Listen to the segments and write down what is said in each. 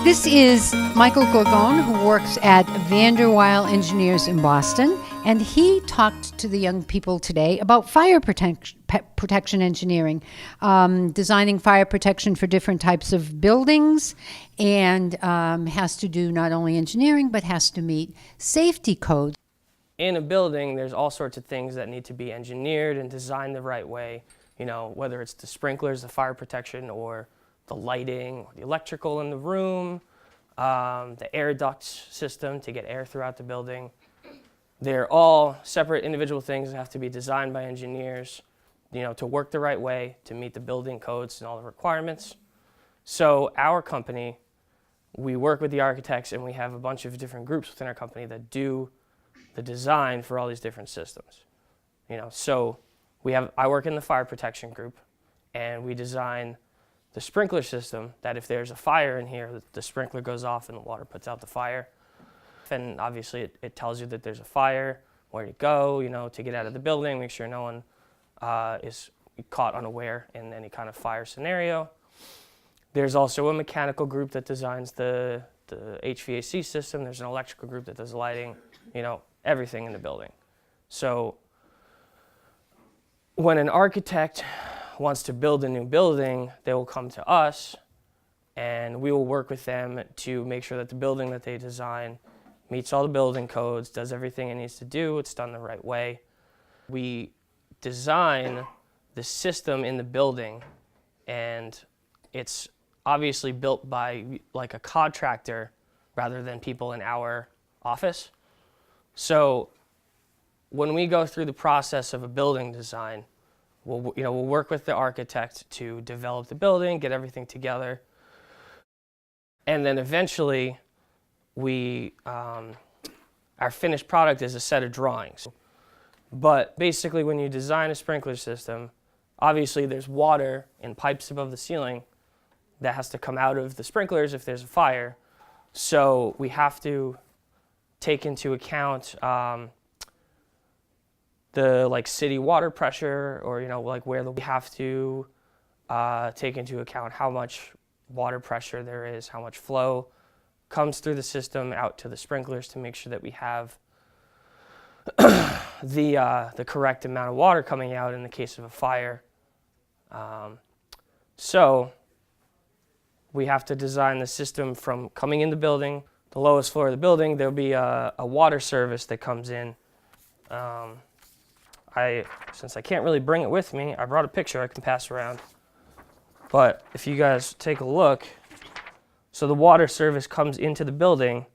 This is Michael Gorgon, who works at Vanderweil Engineers in Boston, and he talked to the young people today about fire protection engineering, designing fire protection for different types of buildings, and has to do not only engineering, but has to meet safety codes. In a building, there's all sorts of things that need to be engineered and designed the right way, whether it's the sprinklers, the fire protection, or the lighting, the electrical in the room, the air duct system to get air throughout the building. They're all separate individual things that have to be designed by engineers, to work the right way, to meet the building codes and all the requirements. So our company, we work with the architects, and we have a bunch of different groups within our company that do the design for all these different systems. So I work in the fire protection group, and we design the sprinkler system that if there's a fire in here, the sprinkler goes off and the water puts out the fire. And obviously it tells you that there's a fire, where to go, to get out of the building, make sure no one is caught unaware in any kind of fire scenario. There's also a mechanical group that designs the HVAC system. There's an electrical group that does lighting, everything in the building. So when an architect wants to build a new building, they will come to us, and we will work with them to make sure that the building that they design meets all the building codes, does everything it needs to do, it's done the right way. We design the system in the building, and it's obviously built by like a contractor rather than people in our office. So when we go through the process of a building design, we'll work with the architect to develop the building, get everything together, and then eventually our finished product is a set of drawings. But basically, when you design a sprinkler system, obviously there's water in pipes above the ceiling that has to come out of the sprinklers if there's a fire. So we have to take into account the city water pressure, or we have to take into account how much water pressure there is, how much flow comes through the system out to the sprinklers to make sure that we have the correct amount of water coming out in the case of a fire. So we have to design the system from coming in the building, the lowest floor of the building. There'll be a water service that comes in. Since I can't really bring it with me, I brought a picture I can pass around. But if you guys take a look, so the water service comes into the building,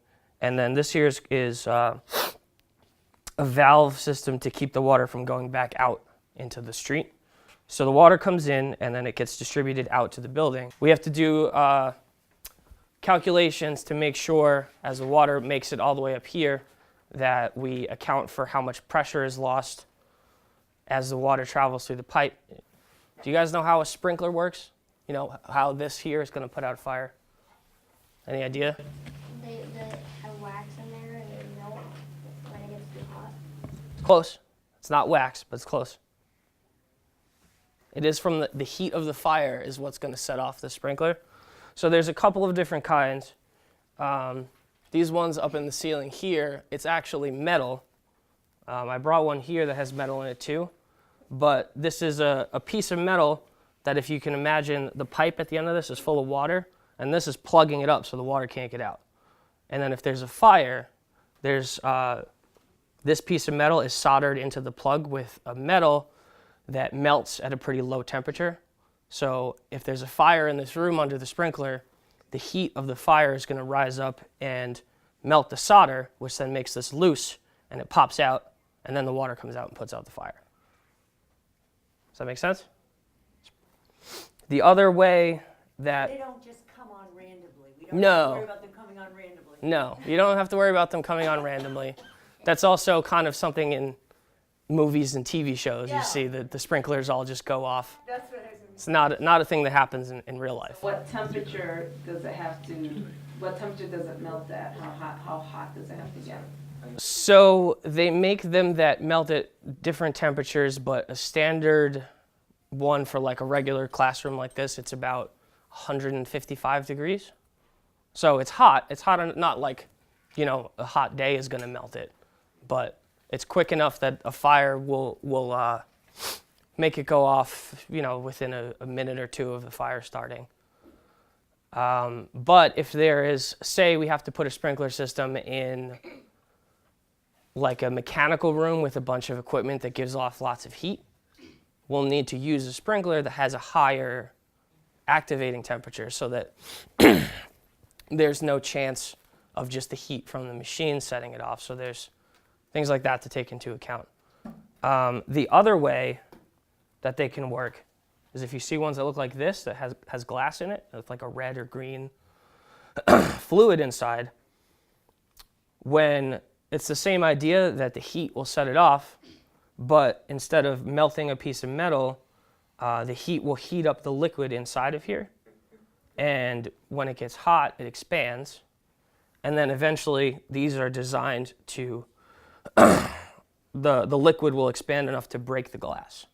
and then this here is a valve system to keep the water from going back out into the street. So the water comes in, and then it gets distributed out to the building. We have to do calculations to make sure, as the water makes it all the way up here, that we account for how much pressure is lost as the water travels through the pipe. Do you guys know how a sprinkler works? How this here is going to put out a fire? Any idea? They have wax in there and they melt when it gets too hot. It's close. It's not wax, but it's close. It is from the heat of the fire is what's going to set off the sprinkler. So there's a couple of different kinds. These ones up in the ceiling here, it's actually metal. I brought one here that has metal in it too. But this is a piece of metal that, if you can imagine, the pipe at the end of this is full of water, and this is plugging it up so the water can't get out. And then if there's a fire, there's this piece of metal is soldered into the plug with a metal that melts at a pretty low temperature. So if there's a fire in this room under the sprinkler, the heat of the fire is going to rise up and melt the solder, which then makes this loose, and it pops out, and then the water comes out and puts out the fire. Does that make sense? The other way that... They don't just come on randomly. We don't No. have to worry about them coming on randomly. No, you don't have to worry about them coming on randomly. That's also kind of something in movies and TV shows. Yeah. You see that the sprinklers all just go off. That's what I was It's not a thing that happens in real life. What temperature does it have to, what temperature does it melt at? How hot does it have to get? So they make them that melt at different temperatures, but a standard one for like a regular classroom like this, it's about 155 degrees. So it's hot. It's hot, not like, you know, a hot day is going to melt it, but it's quick enough that a fire will make it go off, you know, within a minute or two of the fire starting. But if there is, say we have to put a sprinkler system in like a mechanical room with a bunch of equipment that gives off lots of heat, we'll need to use a sprinkler that has a higher activating temperature so that there's no chance of just the heat from the machine setting it off. So there's things like that to take into account. The other way that they can work is if you see ones that look like this that has glass in it, with like a red or green fluid inside, when it's the same idea that the heat will set it off, but instead of melting a piece of metal, the heat will heat up the liquid inside of here. And when it gets hot, it expands. And then eventually these are designed to, the liquid will expand enough to break the glass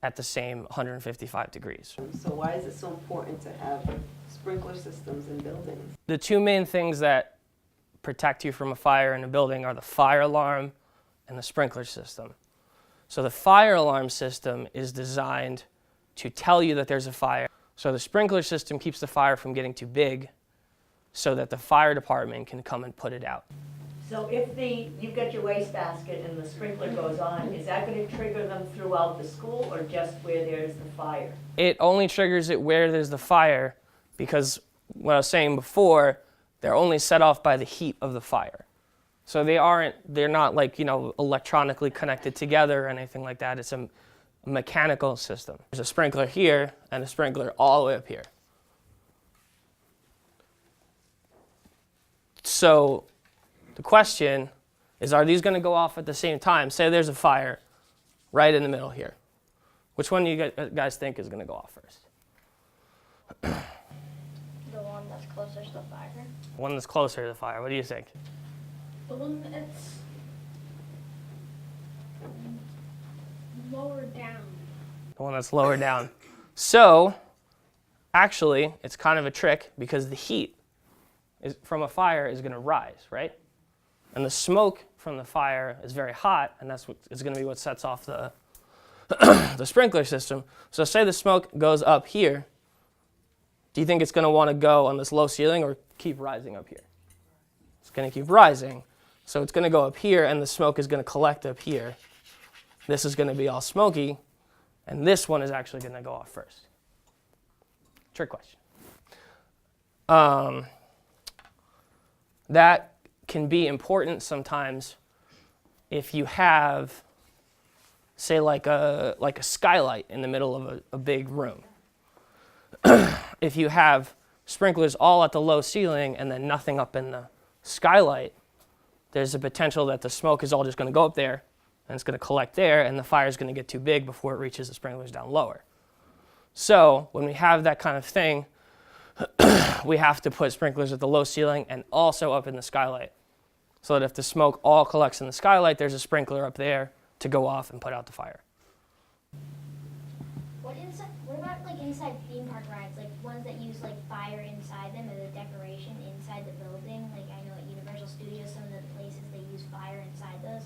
at the same 155 degrees. So why is it so important to have sprinkler systems in buildings? The two main things that protect you from a fire in a building are the fire alarm and the sprinkler system. So the fire alarm system is designed to tell you that there's a fire. So the sprinkler system keeps the fire from getting too big so that the fire department can come and put it out. So if you've got your wastebasket and the sprinkler goes on, is that going to trigger them throughout the school or just where there's the fire? It only triggers it where there's the fire because what I was saying before, they're only set off by the heat of the fire. So they're not like, you know, electronically connected together or anything like that. It's a mechanical system. There's a sprinkler here and a sprinkler all the way up here. So the question is, are these going to go off at the same time? Say there's a fire right in the middle here. Which one do you guys think is going to go off first? The one that's closer to the fire. One that's closer to the fire. What do you think? The one that's lower down. The one that's lower down. So actually, it's kind of a trick because the heat from a fire is going to rise, right? And the smoke from the fire is very hot, and that's what is going to be what sets off the the sprinkler system. So say the smoke goes up here. Do you think it's going to want to go on this low ceiling or keep rising up here? It's going to keep rising. So it's going to go up here, and the smoke is going to collect up here. This is going to be all smoky, and this one is actually going to go off first. Trick question. That can be important sometimes if you have, say, like a skylight in the middle of a big room. If you have sprinklers all at the low ceiling and then nothing up in the skylight, there's a potential that the smoke is all just going to go up there and it's going to collect there, and the fire is going to get too big before it reaches the sprinklers down lower. So when we have that kind of thing, we have to put sprinklers at the low ceiling and also up in the skylight, so that if the smoke all collects in the skylight, there's a sprinkler up there to go off and put out the fire. What about like inside theme park rides, like ones that use like fire inside them as a decoration inside the building? Like I know at Universal Studios, some of the places they use fire inside those.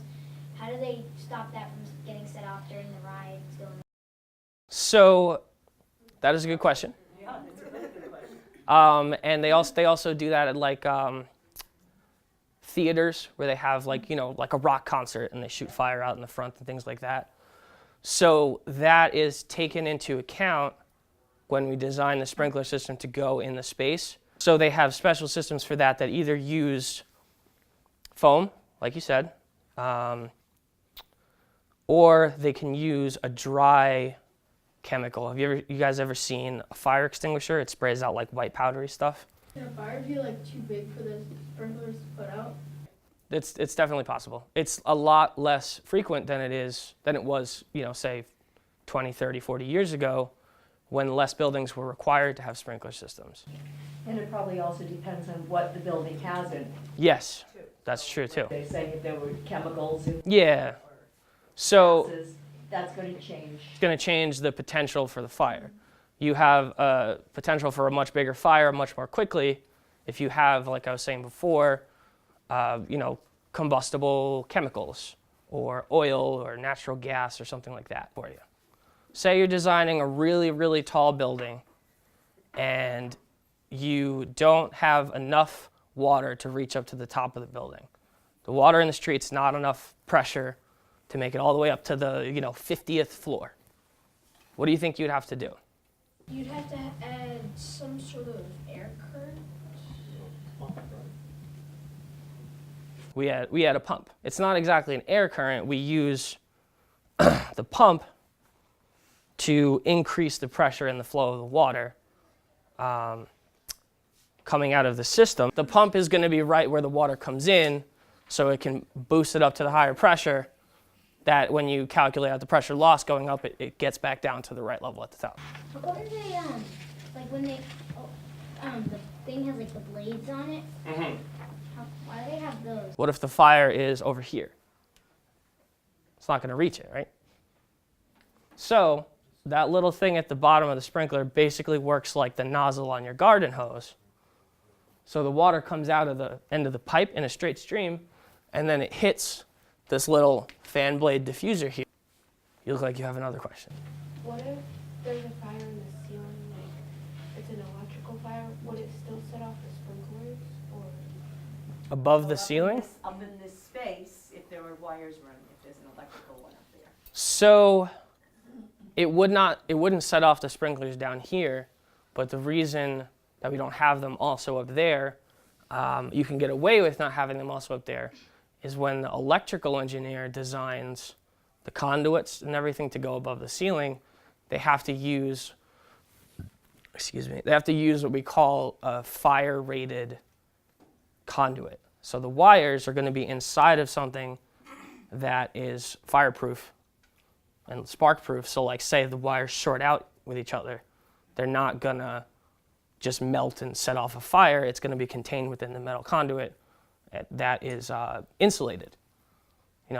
How do they stop that from getting set off during the rides going? So that is a good question. And they also do that at like theaters where they have like, you know, like a rock concert and they shoot fire out in the front and things like that. So that is taken into account when we design the sprinkler system to go in the space. So they have special systems for that that either use foam, like you said, or they can use a dry chemical. Have you guys ever seen a fire extinguisher? It sprays out like white powdery stuff. Can a fire be like too big for the sprinklers to put out? It's definitely possible. It's a lot less frequent than it was, you know, say 20, 30, 40 years ago when less buildings were required to have sprinkler systems. And it probably also depends on what the building has in it. Yes, that's true too. They're saying if there were chemicals in Yeah. So gases, that's going to change. it's going to change the potential for the fire. You have a potential for a much bigger fire much more quickly if you have, like I was saying before, combustible chemicals or oil or natural gas or something like that for you. Say you're designing a really, really tall building and you don't have enough water to reach up to the top of the building. The water in the street's not enough pressure to make it all the way up to the 50th floor. What do you think you'd have to do? You'd have to add some sort of air current. We had a pump. It's not exactly an air current. We use the pump to increase the pressure and the flow of the water coming out of the system. The pump is going to be right where the water comes in, so it can boost it up to the higher pressure, that when you calculate out the pressure loss going up, it gets back down to the right level at the top. What are they, like when they, the thing has like the blades on it? Why do they have those? What if the fire is over here? It's not going to reach it, right? So that little thing at the bottom of the sprinkler basically works like the nozzle on your garden hose. So the water comes out of the end of the pipe in a straight stream, and then it hits this little fan blade diffuser here. You look like you have another question. What if there's a fire in the ceiling, like it's an electrical fire, would it still set off the sprinklers, or? Above the ceiling? Up in this space, if there are wires running, if there's an electrical one up there. So it wouldn't set off the sprinklers down here, but the reason that we don't have them also up there, you can get away with not having them also up there, is when the electrical engineer designs the conduits and everything to go above the ceiling, they have to use what we call a fire-rated conduit. So the wires are going to be inside of something that is fireproof and spark-proof. So like say the wires short out with each other, they're not going to just melt and set off a fire. It's going to be contained within the metal conduit that is insulated.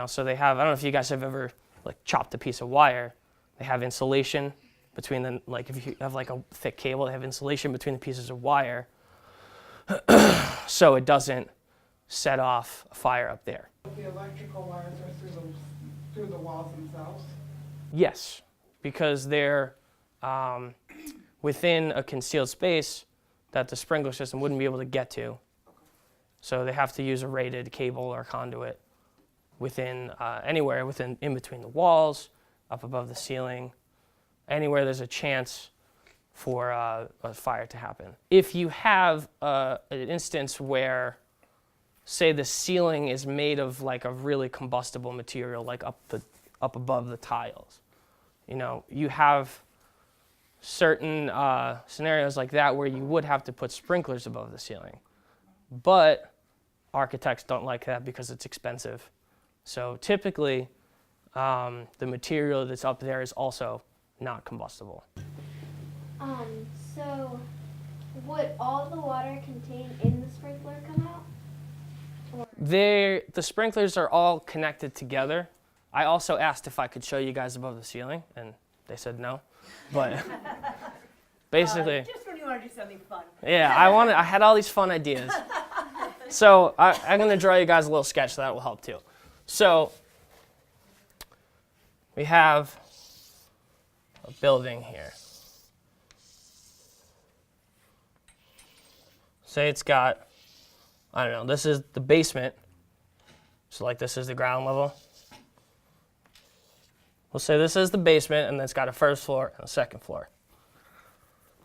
So they have, I don't know if you guys have ever like chopped a piece of wire. They have insulation between them, like if you have like a thick cable, they have insulation between the pieces of wire so it doesn't set off a fire up there. The electrical wires are through the walls themselves? Yes, because they're within a concealed space that the sprinkler system wouldn't be able to get to. So they have to use a rated cable or conduit within anywhere in between the walls, up above the ceiling, anywhere there's a chance for a fire to happen. If you have an instance where, say, the ceiling is made of like a really combustible material, like up above the tiles, you have certain scenarios like that where you would have to put sprinklers above the ceiling. But architects don't like that because it's expensive. So typically, the material that's up there is also not combustible. So would all the water contained in the sprinkler come out? The sprinklers are all connected together. I also asked if I could show you guys above the ceiling, and they said no. But basically, Just when you want to do something fun. yeah, I had all these fun ideas. So I'm going to draw you guys a little sketch that will help too. So we have a building here. Say it's got, I don't know, this is the basement. So like this is the ground level. We'll say this is the basement, and then it's got a first floor and a second floor.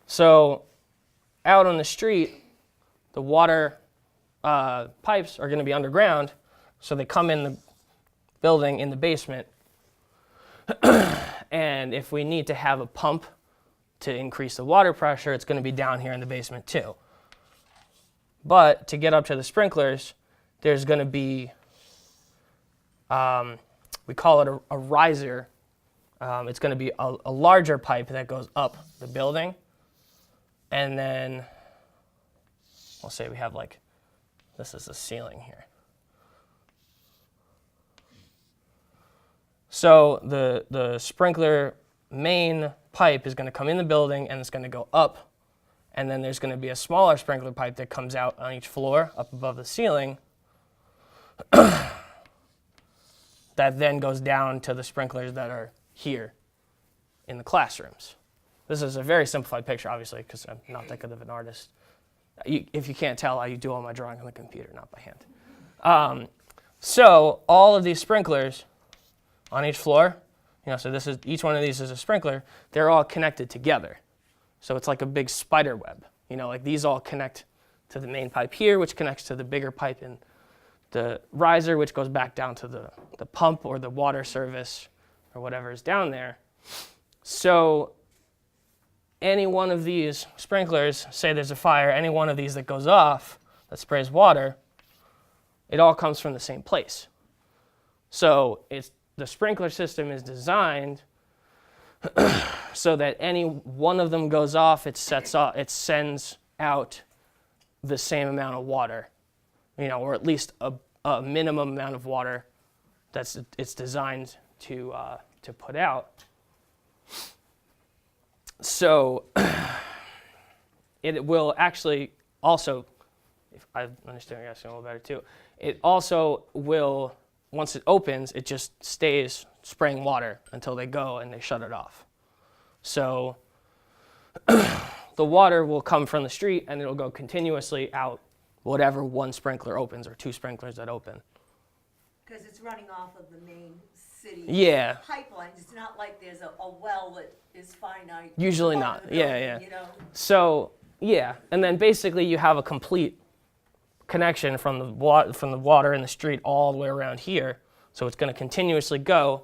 So out on the street, the water pipes are going to be underground, so they come in the building in the basement. And if we need to have a pump to increase the water pressure, it's going to be down here in the basement too. But to get up to the sprinklers, there's going to be, we call it a riser. It's going to be a larger pipe that goes up the building. And then, we'll say we have like, this is the ceiling here. So the sprinkler main pipe is going to come in the building, and it's going to go up And then there's going to be a smaller sprinkler pipe that comes out on each floor up above the ceiling that then goes down to the sprinklers that are here in the classrooms. This is a very simplified picture, obviously, because I'm not that good of an artist. If you can't tell, I do all my drawing on the computer, not by hand. So all of these sprinklers on each floor, so this is, each one of these is a sprinkler, they're all connected together. So it's like a big spider web. Like these all connect to the main pipe here, which connects to the bigger pipe in the riser, which goes back down to the pump or the water service or whatever is down there. So any one of these sprinklers, say there's a fire, any one of these that goes off, that sprays water, it all comes from the same place. So the sprinkler system is designed so that any one of them goes off, it sends out the same amount of water, or at least a minimum amount of water it's designed to put out. So it will actually also, if I understand you're asking a little better too, it also will, once it opens, it just stays spraying water until they go and they shut it off. So the water will come from the street and it'll go continuously out whatever one sprinkler opens or two sprinklers that open. Because it's running off of the main city pipelines. It's not like there's a well that is finite. Usually not. Building, So, and then basically you have a complete connection from the water in the street all the way around here. So it's going to continuously go.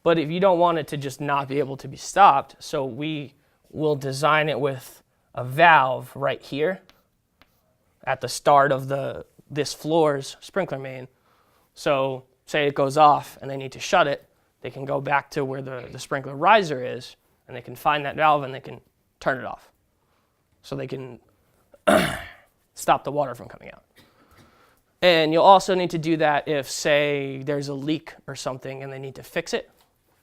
But if you don't want it to just not be able to be stopped, so we will design it with a valve right here at the start of this floor's sprinkler main. So say it goes off and they need to shut it, they can go back to where the sprinkler riser is and they can find that valve and they can turn it off. So they can stop the water from coming out. And you'll also need to do that if, say, there's a leak or something and they need to fix it.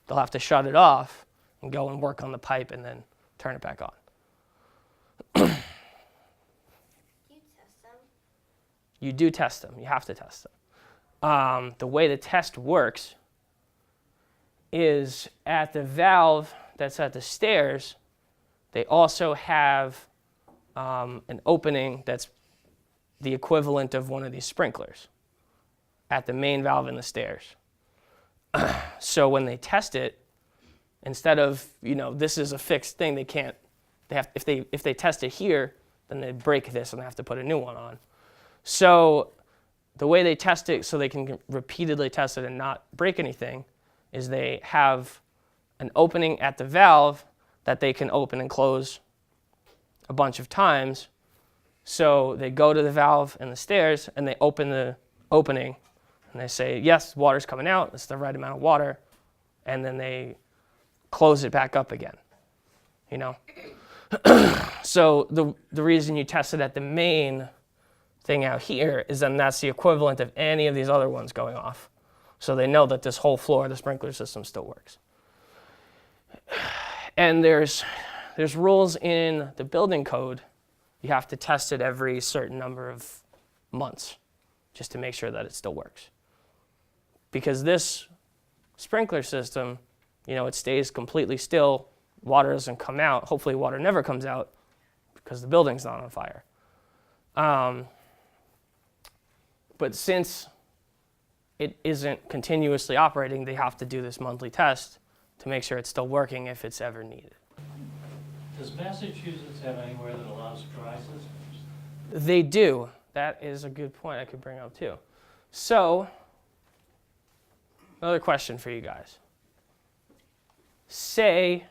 They'll have to shut it off and go and work on the pipe and then turn it back on. Do you test them? You do test them. You have to test them. The way the test works is at the valve that's at the stairs, they also have an opening that's the equivalent of one of these sprinklers at the main valve in the stairs. So when they test it, instead of, this is a fixed thing, if they test it here, then they break this and they have to put a new one on. So the way they test it so they can repeatedly test it and not break anything is they have an opening at the valve that they can open and close a bunch of times. So they go to the valve in the stairs and they open the opening and they say, yes, water's coming out, it's the right amount of water, and then they close it back up again, So the reason you test it at the main thing out here is then that's the equivalent of any of these other ones going off. So they know that this whole floor, the sprinkler system still works. And there's rules in the building code. You have to test it every certain number of months just to make sure that it still works. Because this sprinkler system, it stays completely still. Water doesn't come out. Hopefully water never comes out because the building's not on fire. But since it isn't continuously operating, they have to do this monthly test to make sure it's still working if it's ever needed. Does Massachusetts have anywhere that allows dry systems? They do. That is a good point I could bring up too. So, another question for you guys. Say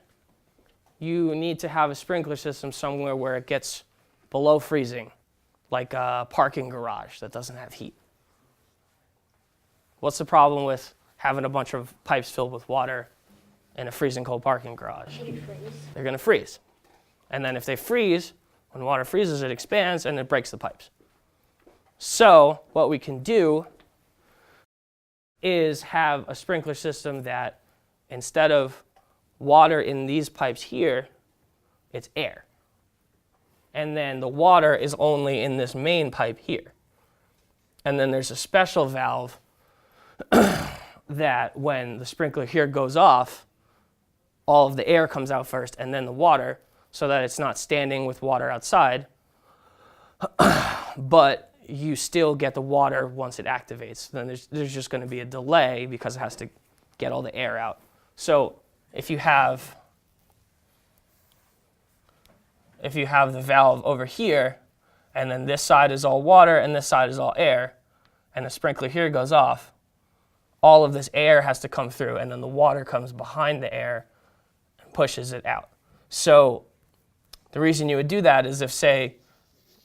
you need to have a sprinkler system somewhere where it gets below freezing, like a parking garage that doesn't have heat. What's the problem with having a bunch of pipes filled with water in a freezing cold parking garage? They're going to freeze. And then if they freeze, when water freezes, it expands and it breaks the pipes. So what we can do is have a sprinkler system that instead of water in these pipes here it's air. And then the water is only in this main pipe here. And then there's a special valve that when the sprinkler here goes off, all of the air comes out first and then the water, so that it's not standing with water outside, but you still get the water once it activates. Then there's just going to be a delay because it has to get all the air out. So if you have the valve over here, and then this side is all water and this side is all air, and the sprinkler here goes off, all of this air has to come through, and then the water comes behind the air and pushes it out. So the reason you would do that is if, say,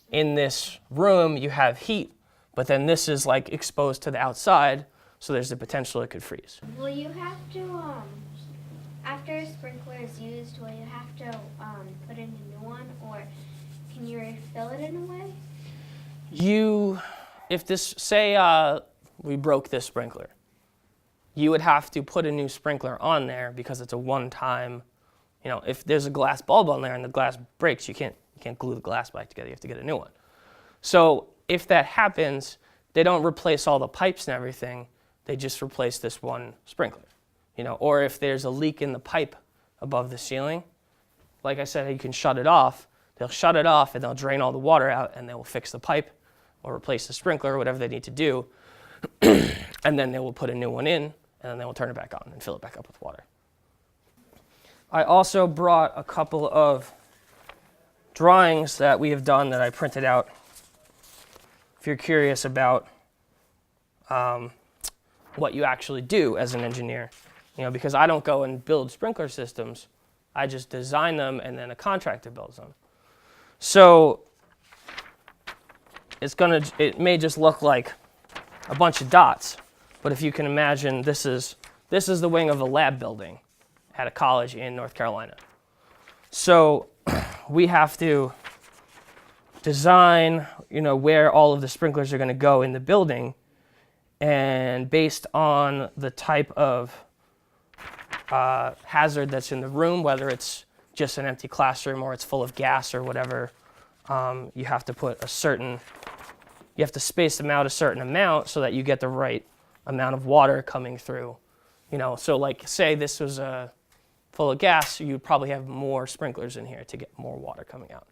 in this room you have heat, but then this is like exposed to the outside, so there's the potential it could freeze. Will you have to, after a sprinkler is used, will you have to put in a new one, or can you refill it in a way? If this, say we broke this sprinkler, you would have to put a new sprinkler on there because it's a one-time, if there's a glass bulb on there and the glass breaks, you can't glue the glass back together, you have to get a new one. So if that happens, they don't replace all the pipes and everything, they just replace this one sprinkler. Or if there's a leak in the pipe above the ceiling, like I said, you can shut it off. They'll shut it off and they'll drain all the water out and they will fix the pipe or replace the sprinkler or whatever they need to do. And then they will put a new one in and then they will turn it back on and fill it back up with water. I also brought a couple of drawings that we have done that I printed out. If you're curious about what you actually do as an engineer, because I don't go and build sprinkler systems, I just design them and then a contractor builds them. So it may just look like a bunch of dots, but if you can imagine, this is the wing of a lab building at a college in North Carolina. So we have to design, where all of the sprinklers are going to go in the building, and based on the type of hazard that's in the room, whether it's just an empty classroom or it's full of gas or whatever, you have to space them out a certain amount so that you get the right amount of water coming through. So like say this was full of gas, you'd probably have more sprinklers in here to get more water coming out.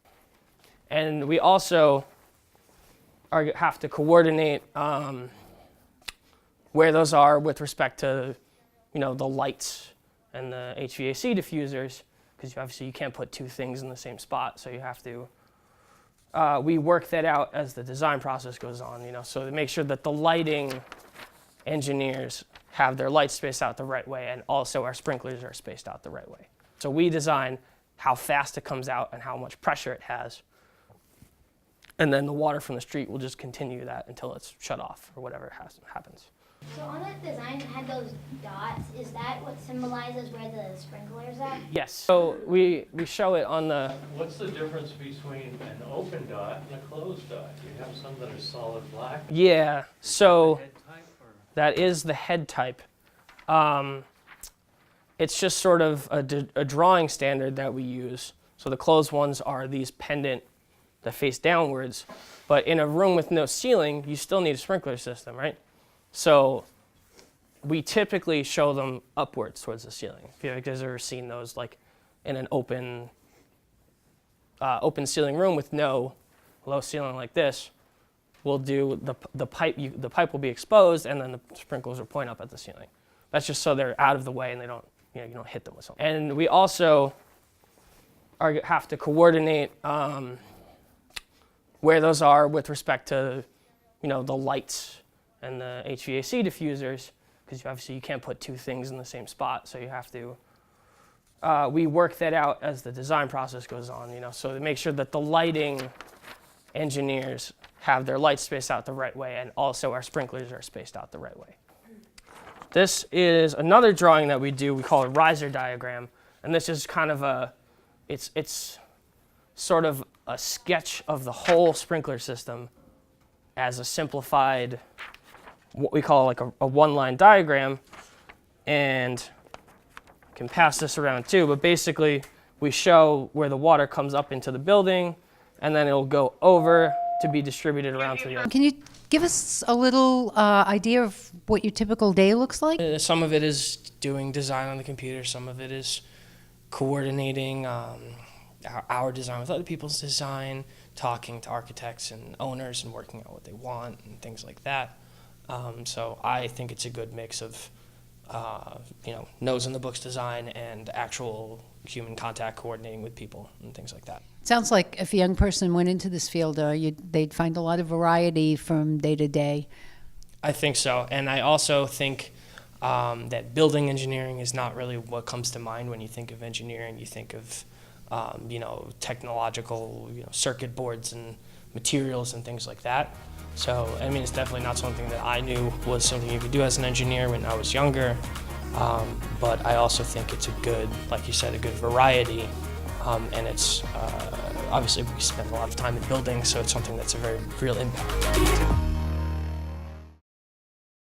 And we also have to coordinate where those are with respect to, the lights and the HVAC diffusers, because obviously you can't put two things in the same spot, so you have to. We work that out as the design process goes on, so to make sure that the lighting engineers have their lights spaced out the right way, and also our sprinklers are spaced out the right way. So we design how fast it comes out and how much pressure it has, and then the water from the street will just continue that until it's shut off or whatever happens. So on that design that had those dots, is that what symbolizes where the sprinklers are? Yes. So we show it on the. What's the difference between an open dot and a closed dot? You have some that are solid black. Yeah. So Head type or? that is the head type. It's just sort of a drawing standard that we use. So the closed ones are these pendant that face downwards. But in a room with no ceiling, you still need a sprinkler system, right? So we typically show them upwards towards the ceiling. If you guys have ever seen those, like in an open ceiling room with no low ceiling like this, we'll do the pipe. The pipe will be exposed, and then the sprinklers will point up at the ceiling. That's just so they're out of the way and they don't, you don't hit them with something. And we also have to coordinate where those are with respect to, the lights and the HVAC diffusers, because obviously you can't put two things in the same spot, so you have to. We work that out as the design process goes on, so to make sure that the lighting engineers have their lights spaced out the right way, and also our sprinklers are spaced out the right way. This is another drawing that we do. We call it a riser diagram, and this is kind of it's sort of a sketch of the whole sprinkler system as a simplified, what we call like a one-line diagram, and I can pass this around too, but basically we show where the water comes up into the building, and then it'll go over to be distributed around to the other. Can you give us a little idea of what your typical day looks like? Some of it is doing design on the computer. Some of it is coordinating our design with other people's design, talking to architects and owners and working out what they want and things like that. So I think it's a good mix of nose in the books design and actual human contact, coordinating with people and things like that. Sounds like if a young person went into this field, they'd find a lot of variety from day to day. I think so, and I also think that building engineering is not really what comes to mind when you think of engineering. You think of technological, circuit boards and materials and things like that. So, I mean, it's definitely not something that I knew was something you could do as an engineer when I was younger. But I also think it's a good, like you said, a good variety. And it's, obviously we spend a lot of time in buildings, so it's something that's a very real impact.